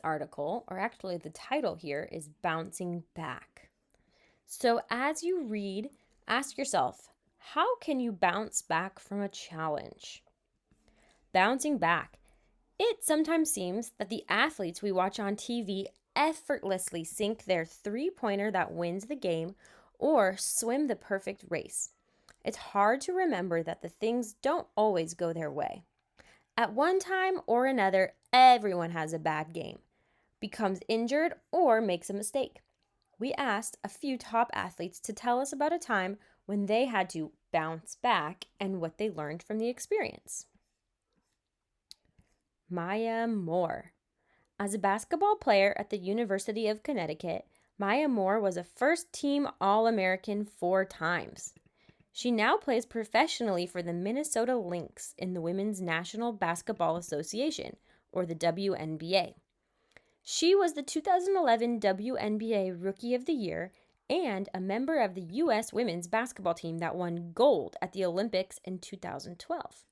article, or actually the title here, is Bouncing Back. So as you read, ask yourself, how can you bounce back from a challenge? Bouncing back. It sometimes seems that the athletes we watch on TV effortlessly sink their three-pointer that wins the game or swim the perfect race. It's hard to remember that the things don't always go their way. At one time or another, everyone has a bad game, becomes injured, or makes a mistake. We asked a few top athletes to tell us about a time when they had to bounce back and what they learned from the experience. Maya Moore. As a basketball player at the University of Connecticut, Maya Moore was a first-team All-American 4 times. She now plays professionally for the Minnesota Lynx in the Women's National Basketball Association, or the WNBA. She was the 2011 WNBA Rookie of the Year and a member of the U.S. women's basketball team that won gold at the Olympics in 2012.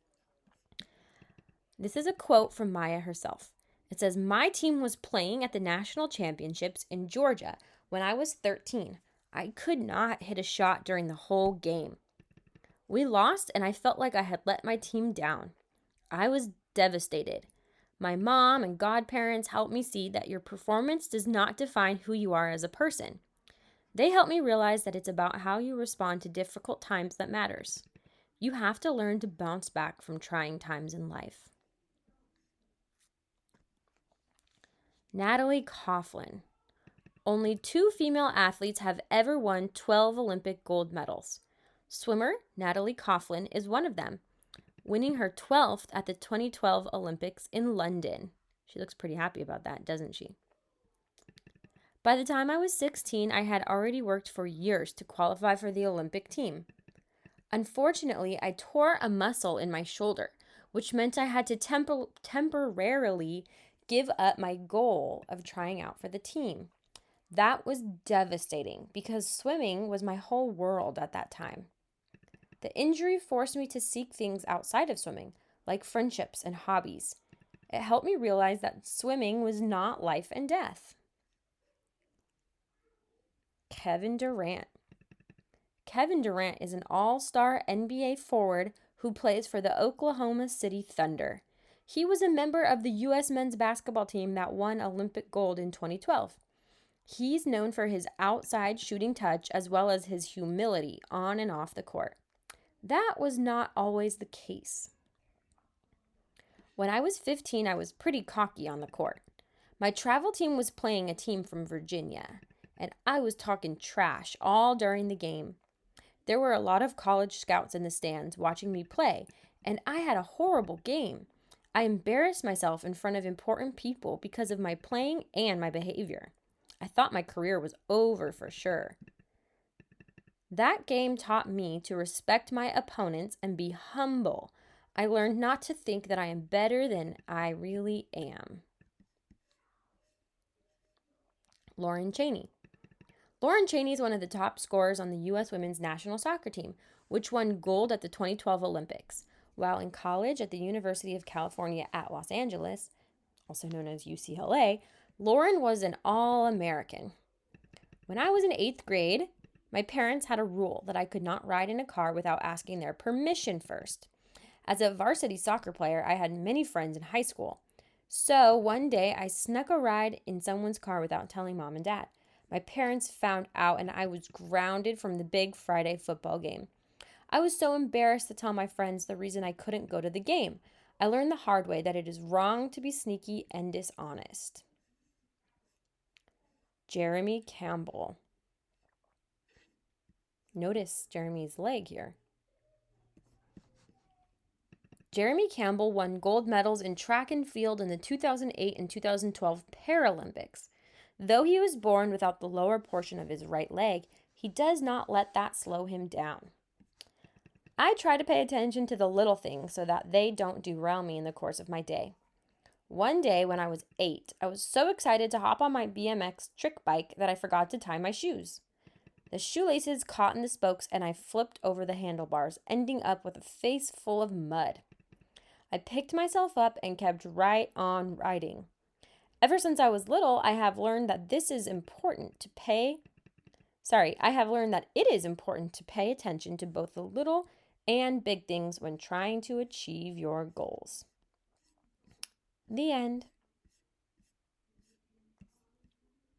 This is a quote from Maya herself. It says, "My team was playing at the national championships in Georgia when I was 13. I could not hit a shot during the whole game. We lost and I felt like I had let my team down. I was devastated. My mom and godparents helped me see that your performance does not define who you are as a person. They helped me realize that it's about how you respond to difficult times that matters. You have to learn to bounce back from trying times in life." Natalie Coughlin. Only 2 female athletes have ever won 12 Olympic gold medals. Swimmer Natalie Coughlin is one of them, winning her 12th at the 2012 Olympics in London. She looks pretty happy about that, doesn't she? By the time I was 16, I had already worked for years to qualify for the Olympic team. Unfortunately, I tore a muscle in my shoulder, which meant I had to temporarily give up my goal of trying out for the team. That was devastating because swimming was my whole world at that time. The injury forced me to seek things outside of swimming, like friendships and hobbies. It helped me realize that swimming was not life and death. Kevin Durant. Kevin Durant is an all-star NBA forward who plays for the Oklahoma City Thunder. He was a member of the U.S. men's basketball team that won Olympic gold in 2012. He's known for his outside shooting touch as well as his humility on and off the court. That was not always the case. When I was 15, I was pretty cocky on the court. My travel team was playing a team from Virginia, and I was talking trash all during the game. There were a lot of college scouts in the stands watching me play, and I had a horrible game. I embarrassed myself in front of important people because of my playing and my behavior. I thought my career was over for sure. That game taught me to respect my opponents and be humble. I learned not to think that I am better than I really am. Lauren Cheney. Lauren Cheney is one of the top scorers on the U.S. women's national soccer team, which won gold at the 2012 Olympics. While in college at the University of California at Los Angeles, also known as UCLA, Lauren was an All-American. When I was in 8th grade, my parents had a rule that I could not ride in a car without asking their permission first. As a varsity soccer player, I had many friends in high school. So one day I snuck a ride in someone's car without telling mom and dad. My parents found out and I was grounded from the big Friday football game. I was so embarrassed to tell my friends the reason I couldn't go to the game. I learned the hard way that it is wrong to be sneaky and dishonest. Jeremy Campbell. Notice Jeremy's leg here. Jeremy Campbell won gold medals in track and field in the 2008 and 2012 Paralympics. Though he was born without the lower portion of his right leg, he does not let that slow him down. I try to pay attention to the little things so that they don't derail me in the course of my day. One day when I was 8, I was so excited to hop on my BMX trick bike that I forgot to tie my shoes. The shoelaces caught in the spokes and I flipped over the handlebars, ending up with a face full of mud. I picked myself up and kept right on riding. Ever since I was little, I have learned that it is important to pay attention to both the little and big things when trying to achieve your goals. The end.